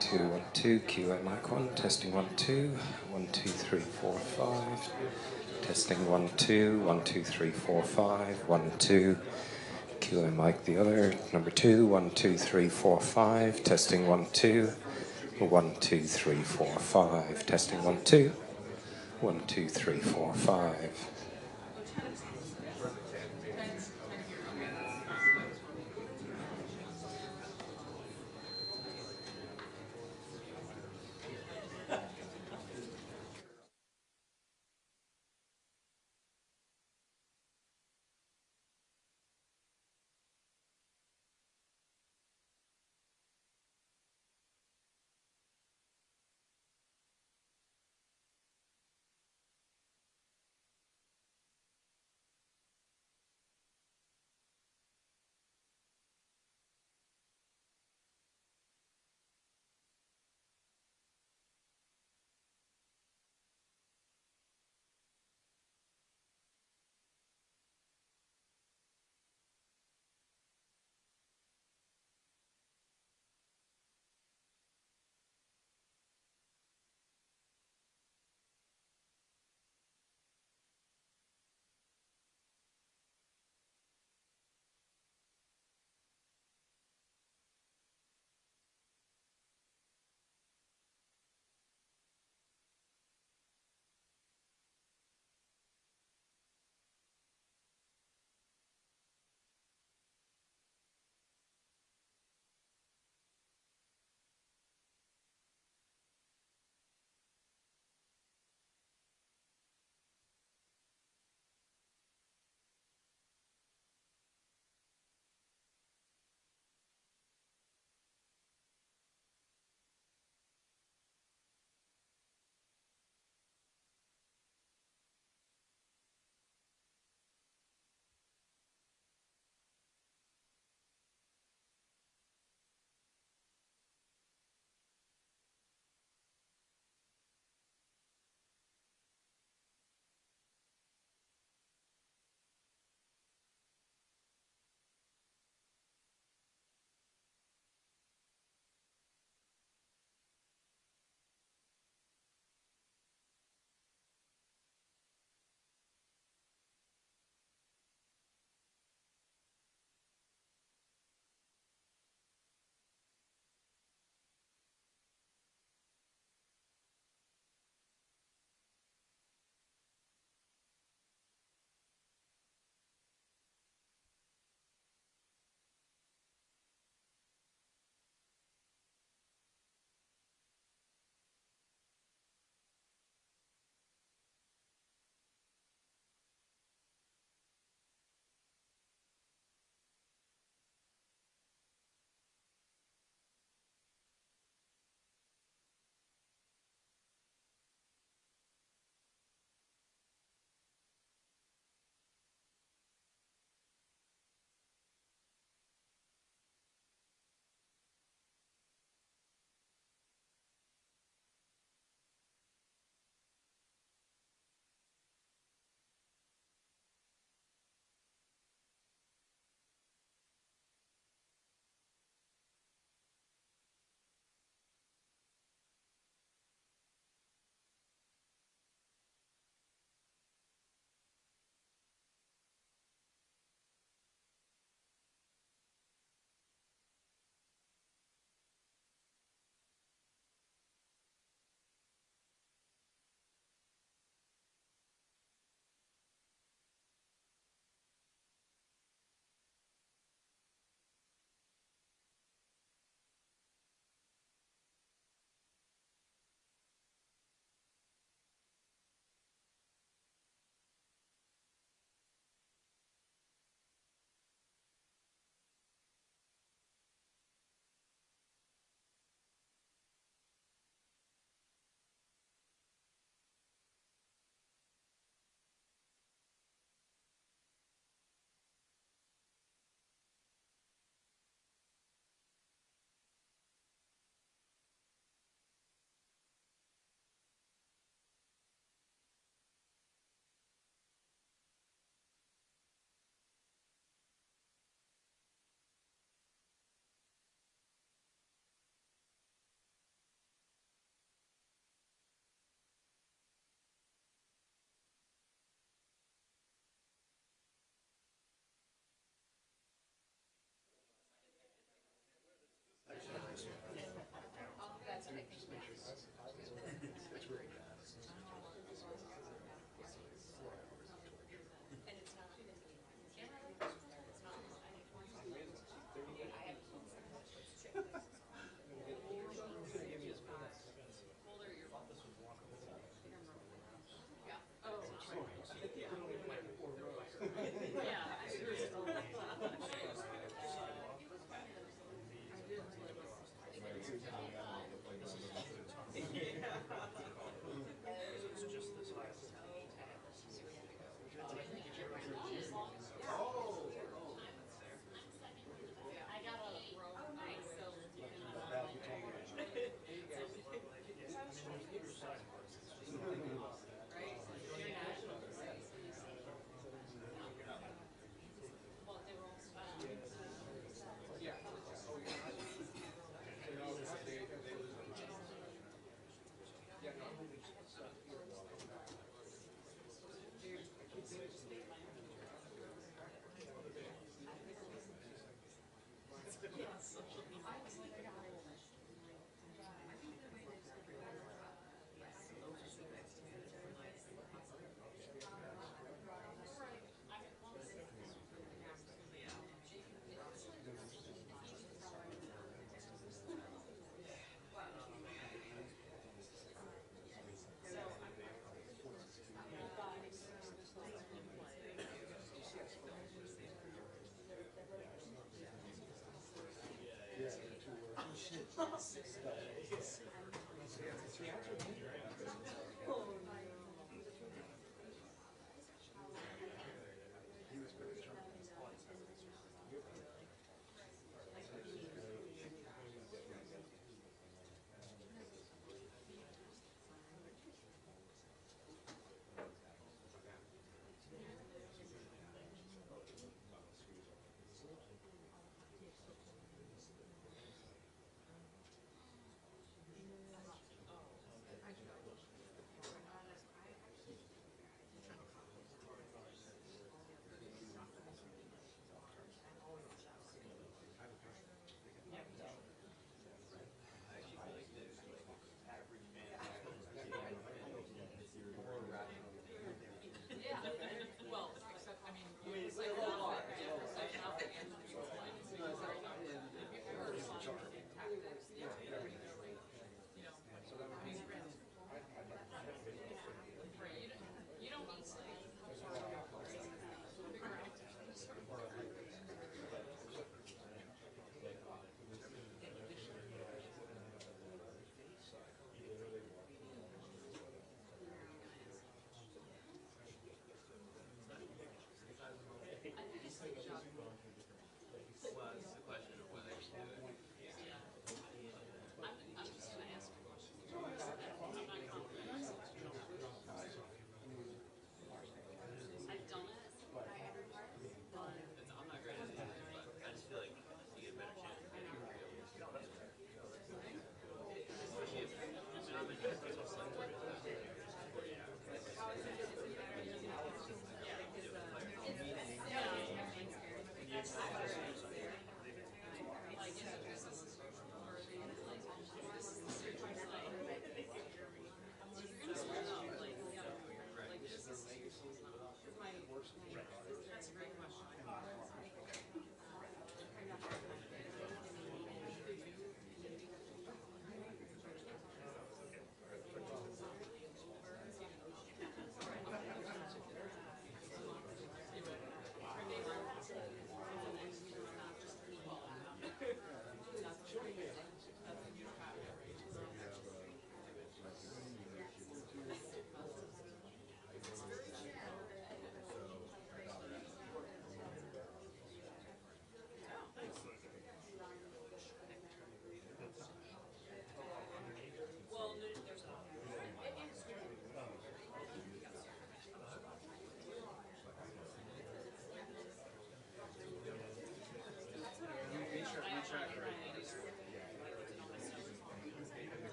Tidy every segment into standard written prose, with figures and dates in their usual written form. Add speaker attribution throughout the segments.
Speaker 1: Two, 1, 2, QA mic 1, testing 1, 2, 1, 2, 3, 4, 5, testing 1, 2, 1, 2, 3, 4, 5, 1, 2, QA mic the other, number 2, 1, 2, 3, 4, 5, testing 1, 2, 1, 2, 3, 4, 5, testing 1, 2, 1, 2, 3, 4, 5.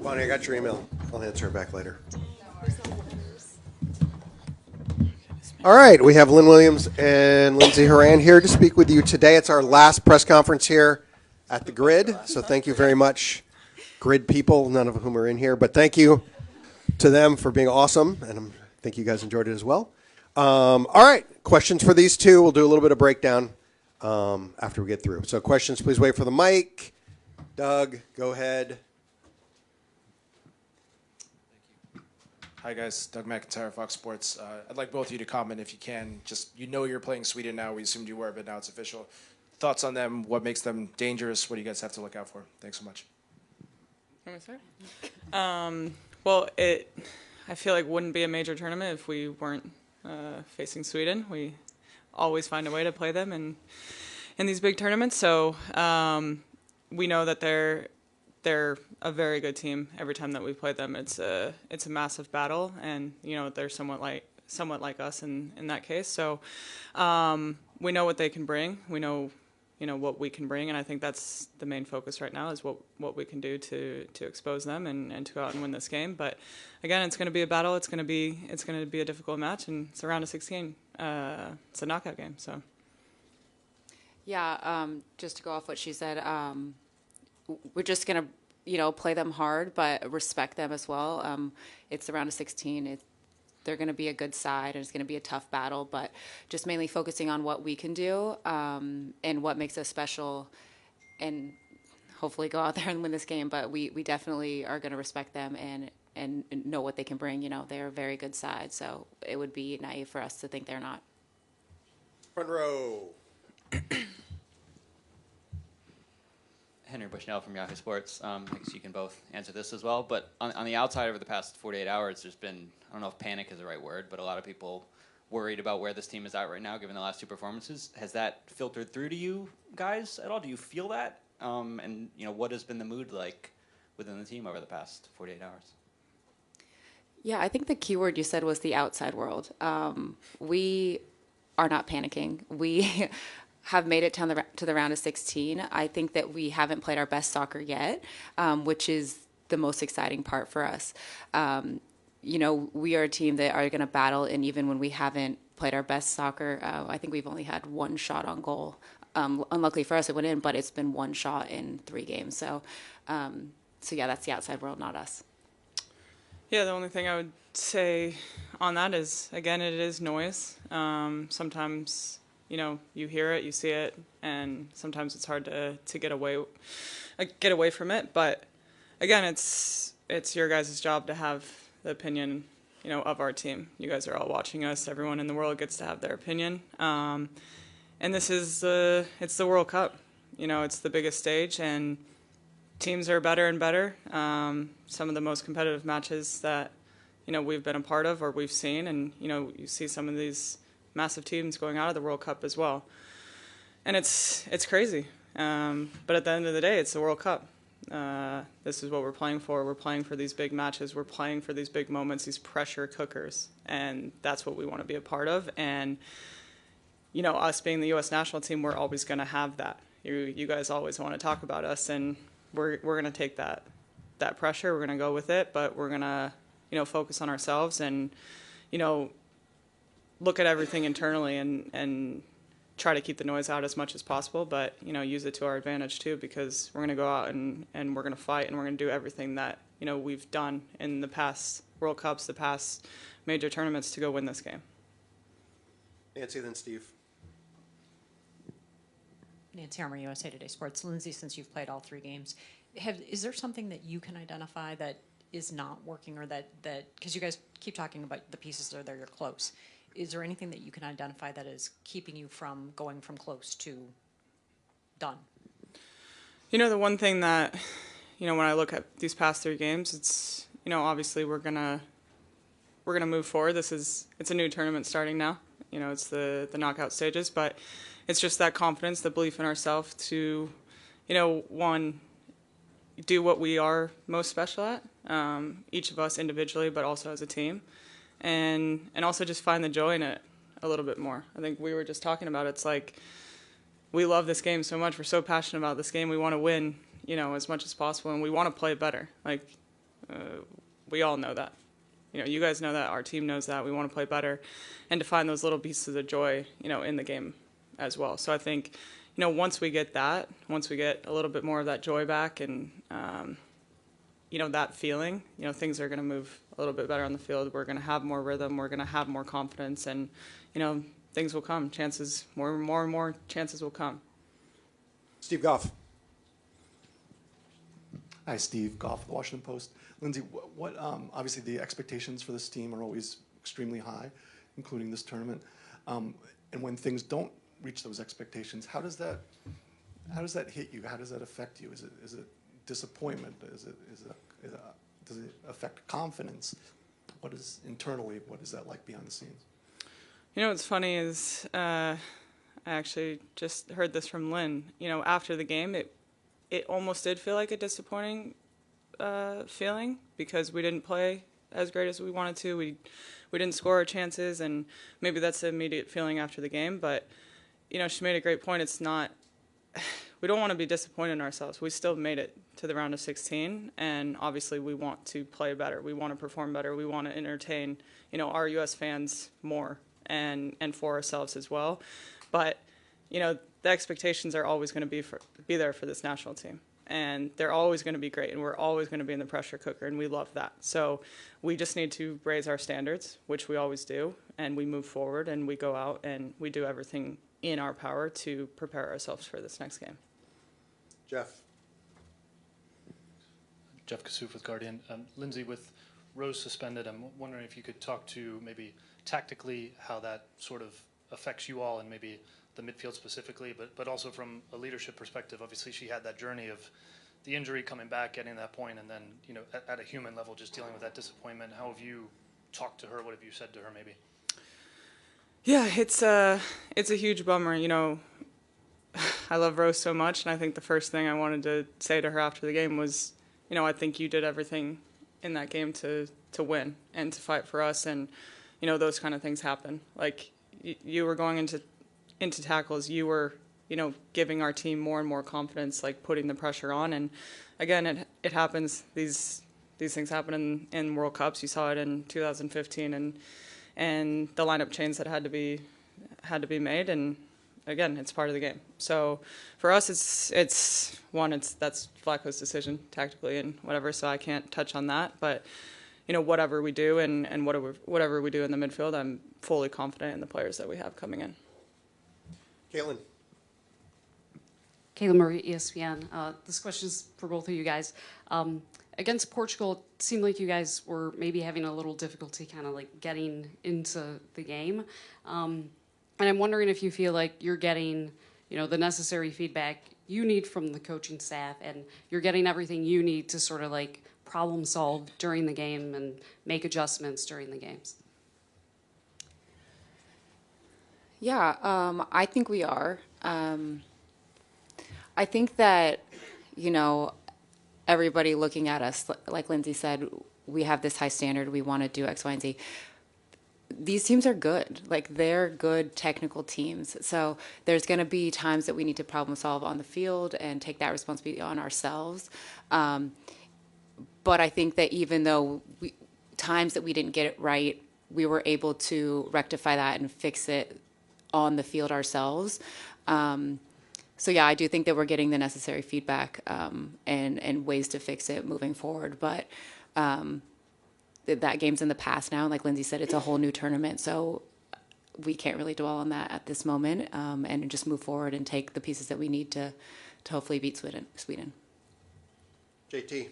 Speaker 2: Bonnie, I got your email. I'll answer it back later. All right, we have Lynn Williams and Lindsay Horan here to speak with you today. It's our last press conference here at the Grid, so thank you very much, Grid people, none of whom are in here, but thank you to them for being awesome, and I think you guys enjoyed it as well. All right, questions for these two. We'll do a little bit of breakdown after we get through. So questions, please wait for the mic. Doug, go ahead.
Speaker 3: Hi guys, Doug McIntyre, Fox Sports. I'd like both of you to comment if you can. Just, you're playing Sweden now. We assumed you were, but now it's official. Thoughts on them? What makes them dangerous? What do you guys have to look out for? Thanks so much.
Speaker 4: Want me to start? Well, I feel like wouldn't be a major tournament if we weren't facing Sweden. We always find a way to play them in these big tournaments. So we know that they're a very good team. Every time that we play them, it's a massive battle, and they're somewhat like us in that case. So we know what they can bring. We know what we can bring, and I think that's the main focus right now is what we can do to expose them and to go out and win this game. But again, it's going to be a battle. It's going to be a difficult match, and it's a round of 16. It's a knockout game. So
Speaker 5: yeah, just to go off what she said, we're just going to play them hard, but respect them as well. It's a round of 16. They're going to be a good side, and it's going to be a tough battle, but just mainly focusing on what we can do and what makes us special, and hopefully go out there and win this game. But we definitely are going to respect them and know what they can bring. They're a very good side, so it would be naive for us to think they're not.
Speaker 2: Front row.
Speaker 6: Henry Bushnell from Yahoo Sports. I guess you can both answer this as well. But on the outside over the past 48 hours, there's been, I don't know if panic is the right word, but a lot of people worried about where this team is at right now, given the last two performances. Has that filtered through to you guys at all? Do you feel that? And what has been the mood like within the team over the past 48 hours?
Speaker 5: Yeah, I think the key word you said was the outside world. We are not panicking. We have made it to the round of 16. I think that we haven't played our best soccer yet, which is the most exciting part for us. We are a team that are going to battle, and even when we haven't played our best soccer, I think we've only had one shot on goal. Unluckily for us, it went in, but it's been one shot in 3 games. So yeah, that's the outside world, not us.
Speaker 4: yeah, the only thing I would say on that is, again, it is noise. Sometimes you hear it, you see it, and sometimes it's hard to get away from it. But again, it's your guys' job to have the opinion, of our team. You guys are all watching us. Everyone in the world gets to have their opinion. And this is it's the World Cup. It's the biggest stage, and teams are better and better. Some of the most competitive matches that we've been a part of or we've seen, and you see some of these massive teams going out of the World Cup as well, and it's crazy. But at the end of the day, it's the World Cup. This is what we're playing for. We're playing for these big matches. We're playing for these big moments, these pressure cookers, and that's what we want to be a part of. And us being the U.S. national team, we're always going to have that. You guys always want to talk about us, and we're going to take that pressure. We're going to go with it, but we're going to focus on ourselves and look at everything internally and try to keep the noise out as much as possible, but use it to our advantage too, because we're going to go out and we're going to fight, and we're going to do everything that we've done in the past World Cups, the past major tournaments, to go win this game.
Speaker 2: Nancy, then Steve.
Speaker 7: Nancy Armour, USA Today Sports. Lindsay, since you've played all 3 games, is there something that you can identify that is not working, or that because you guys keep talking about the pieces that are there, you're close. Is there anything that you can identify that is keeping you from going from close to done?
Speaker 4: The one thing that, when I look at these past 3 games, it's, obviously we're gonna move forward. It's a new tournament starting now. It's the knockout stages, but it's just that confidence, the belief in ourselves to, one, do what we are most special at, each of us individually, but also as a team. And also just find the joy in it a little bit more. I think we were just talking about it. It's like we love this game so much. We're so passionate about this game. We want to win, as much as possible, and we want to play better. Like, We all know that. You guys know that. Our team knows that. We want to play better, and to find those little pieces of joy, in the game as well. So I think, once we get a little bit more of that joy back, and that feeling, things are going to move a little bit better on the field. We're going to have more rhythm. We're going to have more confidence, and things will come. More and more chances will come.
Speaker 2: Steve Goff.
Speaker 8: Hi, Steve Goff, The Washington Post. Lindsay, what obviously the expectations for this team are always extremely high, including this tournament. And when things don't reach those expectations, how does that hit you? How does that affect you? Is it disappointment? Does it affect confidence? What is that like behind the scenes?
Speaker 4: What's funny is I actually just heard this from Lynn. After the game, it almost did feel like a disappointing feeling because we didn't play as great as we wanted to. We didn't score our chances, and maybe that's the immediate feeling after the game. But she made a great point. It's not. We don't want to be disappointed in ourselves. We still made it to the round of 16, and obviously we want to play better. We want to perform better. We want to entertain, our U.S. fans more and for ourselves as well. But, the expectations are always going to be there for this national team. And they're always going to be great, and we're always going to be in the pressure cooker, and we love that. So we just need to raise our standards, which we always do, and we move forward, and we go out, and we do everything in our power to prepare ourselves for this next game.
Speaker 2: Jeff.
Speaker 9: Jeff Kassouf with Guardian. Lindsay, with Rose suspended, I'm wondering if you could talk to maybe tactically how that sort of affects you all and maybe the midfield specifically, but also from a leadership perspective. Obviously, she had that journey of the injury, coming back, getting to that point, and then, at a human level, just dealing with that disappointment. How have you talked to her? What have you said to her, maybe?
Speaker 4: Yeah, it's a huge bummer. I love Rose so much, and I think the first thing I wanted to say to her after the game was, I think you did everything in that game to win and to fight for us, and those kind of things happen. Like you were going into tackles, you were giving our team more and more confidence, like putting the pressure on, and again, it happens. These things happen in World Cups. You saw it in 2015, and the lineup change that had to be made, and again, it's part of the game. So for us, that's Vlatko's decision tactically and whatever. So I can't touch on that, but whatever we do and whatever we do in the midfield, I'm fully confident in the players that we have coming in.
Speaker 2: Caitlin.
Speaker 10: Kayla Murray, ESPN. This question is for both of you guys. Against Portugal, it seemed like you guys were maybe having a little difficulty kind of like getting into the game. And I'm wondering if you feel like you're getting, the necessary feedback you need from the coaching staff, and you're getting everything you need to sort of like problem solve during the game and make adjustments during the games.
Speaker 5: Yeah, I think we are. I think that, everybody looking at us, like Lindsay said, we have this high standard, we want to do X, Y, and Z. These teams are good. Like, they're good technical teams. So there's going to be times that we need to problem solve on the field and take that responsibility on ourselves. But I think that even though times that we didn't get it right, we were able to rectify that and fix it on the field ourselves. So yeah, I do think that we're getting the necessary feedback and ways to fix it moving forward. But that game's in the past now. Like Lindsay said, it's a whole new tournament, so we can't really dwell on that at this moment, and just move forward and take the pieces that we need to hopefully beat Sweden.
Speaker 2: JT.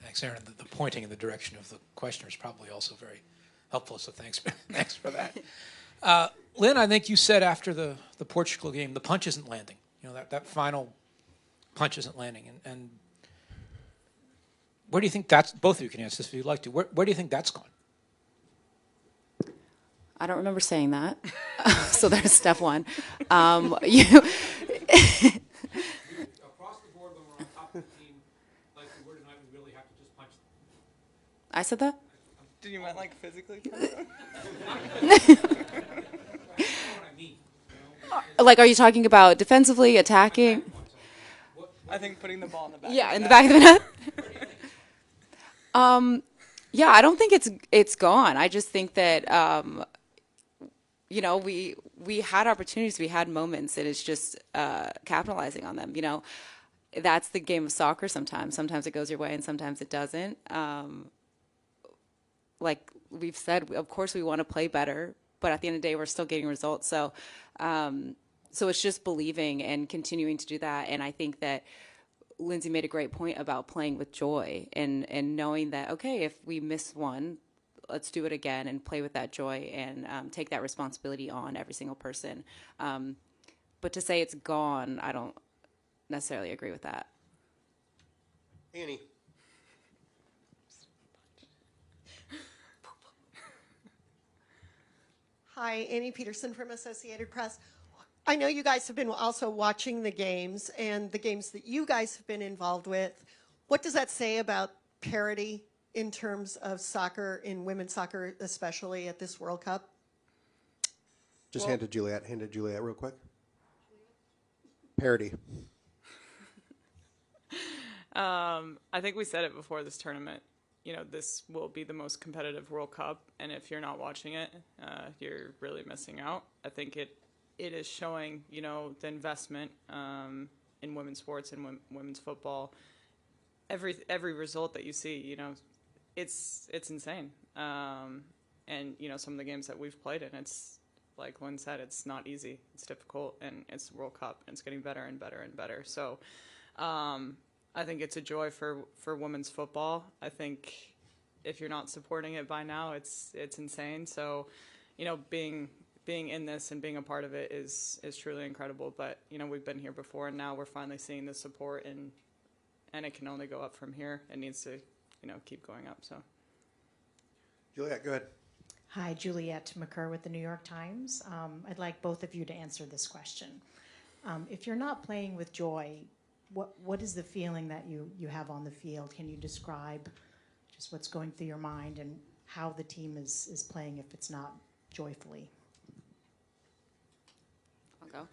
Speaker 11: Thanks, Aaron. The pointing in the direction of the questioner is probably also very helpful, so thanks for that. Lynn, I think you said after the Portugal game, the punch isn't landing. That final punch isn't landing. And where do you think that's, both of you can answer this if you'd like to, where do you think that's gone?
Speaker 5: I don't remember saying that. So there's step one.
Speaker 11: Across the board, when we're on top of the team, like we were tonight, we really have to just punch them.
Speaker 5: I said that?
Speaker 4: Did you mean like physically?
Speaker 5: Like, are you talking about defensively, attacking?
Speaker 4: I think putting the ball in the back.
Speaker 5: Yeah,
Speaker 4: of
Speaker 5: in
Speaker 4: the
Speaker 5: the back of the net. Yeah, I don't think it's gone. I just think that we had opportunities, we had moments, and it's just capitalizing on them. That's the game of soccer. Sometimes it goes your way, and sometimes it doesn't. Like we've said, of course we want to play better, but at the end of the day, we're still getting results. So it's just believing and continuing to do that. And I think that Lindsay made a great point about playing with joy and knowing that, okay, if we miss one, let's do it again and play with that joy and take that responsibility on every single person. But to say it's gone, I don't necessarily agree with that.
Speaker 2: Annie.
Speaker 12: Hi, Annie Peterson from Associated Press. I know you guys have been also watching the games and the games that you guys have been involved with. What does that say about parity in terms of soccer, in women's soccer especially at this World Cup?
Speaker 2: Just hand to Juliet. Hand to Juliet real quick. Parity.
Speaker 4: I think we said it before this tournament. This will be the most competitive World Cup, and if you're not watching it, you're really missing out. I think it is showing, the investment in women's sports and women's football. Every result that you see, it's insane. And some of the games that we've played in, it's like Lynn said, it's not easy. It's difficult, and it's the World Cup, and it's getting better and better and better. So I think it's a joy for women's football. I think if you're not supporting it by now, it's insane. So, being in this and being a part of it is truly incredible. But we've been here before, and now we're finally seeing the support, and it can only go up from here. It needs to keep going up. So,
Speaker 2: Juliet, go ahead.
Speaker 13: Hi, Juliet McCurr with the New York Times. I'd like both of you to answer this question. If you're not playing with joy, what is the feeling that you have on the field? Can you describe just what's going through your mind and how the team is playing if it's not joyfully?
Speaker 5: I'll go.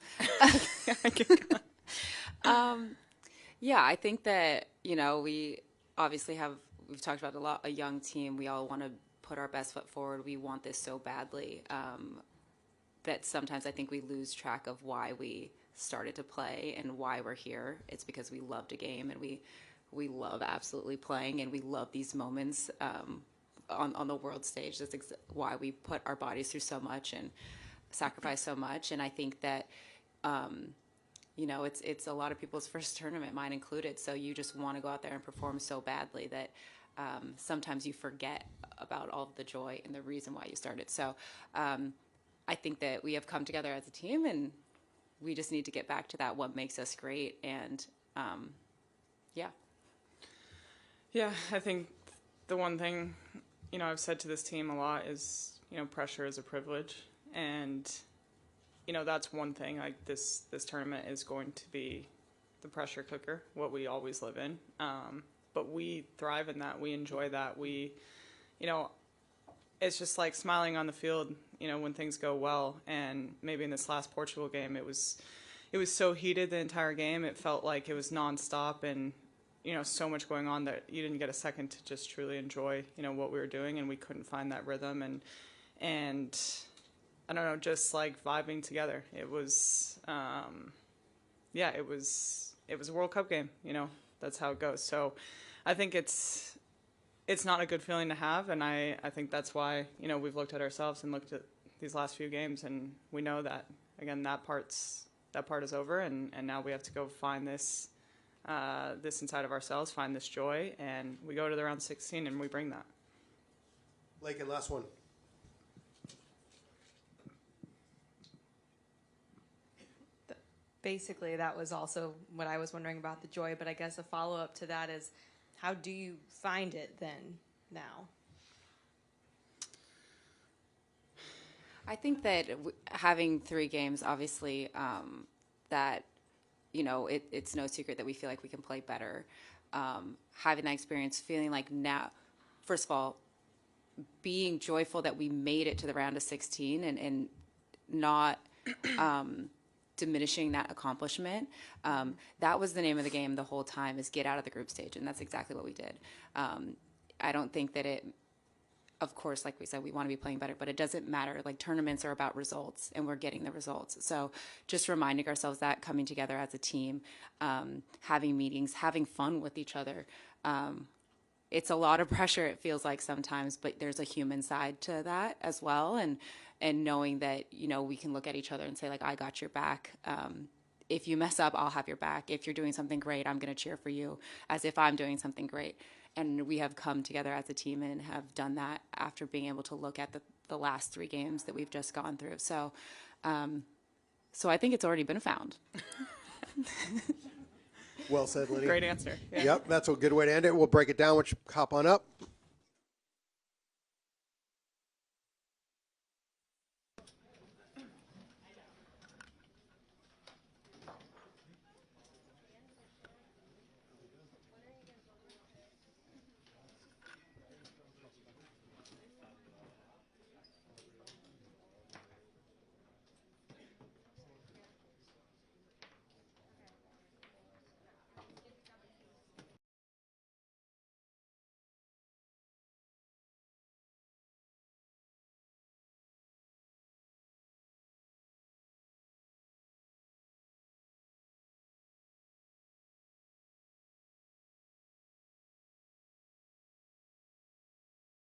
Speaker 5: Yeah, I think that, we obviously we've talked about a young team. We all want to put our best foot forward. We want this so badly that sometimes I think we lose track of why we started to play and why we're here. It's because we loved a game, and we love absolutely playing, and we love these moments on the world stage. That's why we put our bodies through so much and sacrifice so much. And I think that it's a lot of people's first tournament, mine included. So you just want to go out there and perform so badly that sometimes you forget about all of the joy and the reason why you started. So I think that we have come together as a team, and we just need to get back to that, what makes us great. And yeah.
Speaker 4: Yeah, I think the one thing, I've said to this team a lot is, pressure is a privilege. And, that's one thing. Like this tournament is going to be the pressure cooker, what we always live in. But we thrive in that. We enjoy that. It's just like smiling on the field, when things go well. And maybe in this last Portugal game, it was so heated the entire game. It felt like it was nonstop, and so much going on that you didn't get a second to just truly enjoy what we were doing, and we couldn't find that rhythm. And I don't know, just like vibing together. It was it was a World Cup game. That's how it goes. So I think it's not a good feeling to have, and I think that's why we've looked at ourselves and looked at these last few games, and we know that again that part is over, and now we have to go find this inside of ourselves, find this joy, and we go to the round 16 and we bring that.
Speaker 2: Lakin, last one.
Speaker 14: Basically, that was also what I was wondering about the joy, but I guess a follow-up to that is, how do you find it then now?
Speaker 5: I think that having 3 games, obviously, that, it's no secret that we feel like we can play better. Having that experience, feeling like now, first of all, being joyful that we made it to the round of 16 and not diminishing that accomplishment. That was the name of the game the whole time, is get out of the group stage, and that's exactly what we did. I don't think that it, of course, like we said, we want to be playing better, but it doesn't matter. Like, tournaments are about results, and we're getting the results. So just reminding ourselves that, coming together as a team, having meetings, having fun with each other. It's a lot of pressure, it feels like sometimes, but there's a human side to that as well. And knowing that, we can look at each other and say, like, I got your back. If you mess up, I'll have your back. If you're doing something great, I'm going to cheer for you as if I'm doing something great. And we have come together as a team and have done that after being able to look at the last 3 games that we've just gone through. So I think it's already been found.
Speaker 2: Well said, Lydia.
Speaker 4: Great answer. Yeah.
Speaker 2: Yep, that's a good way to end it. We'll break it down. Hop on up.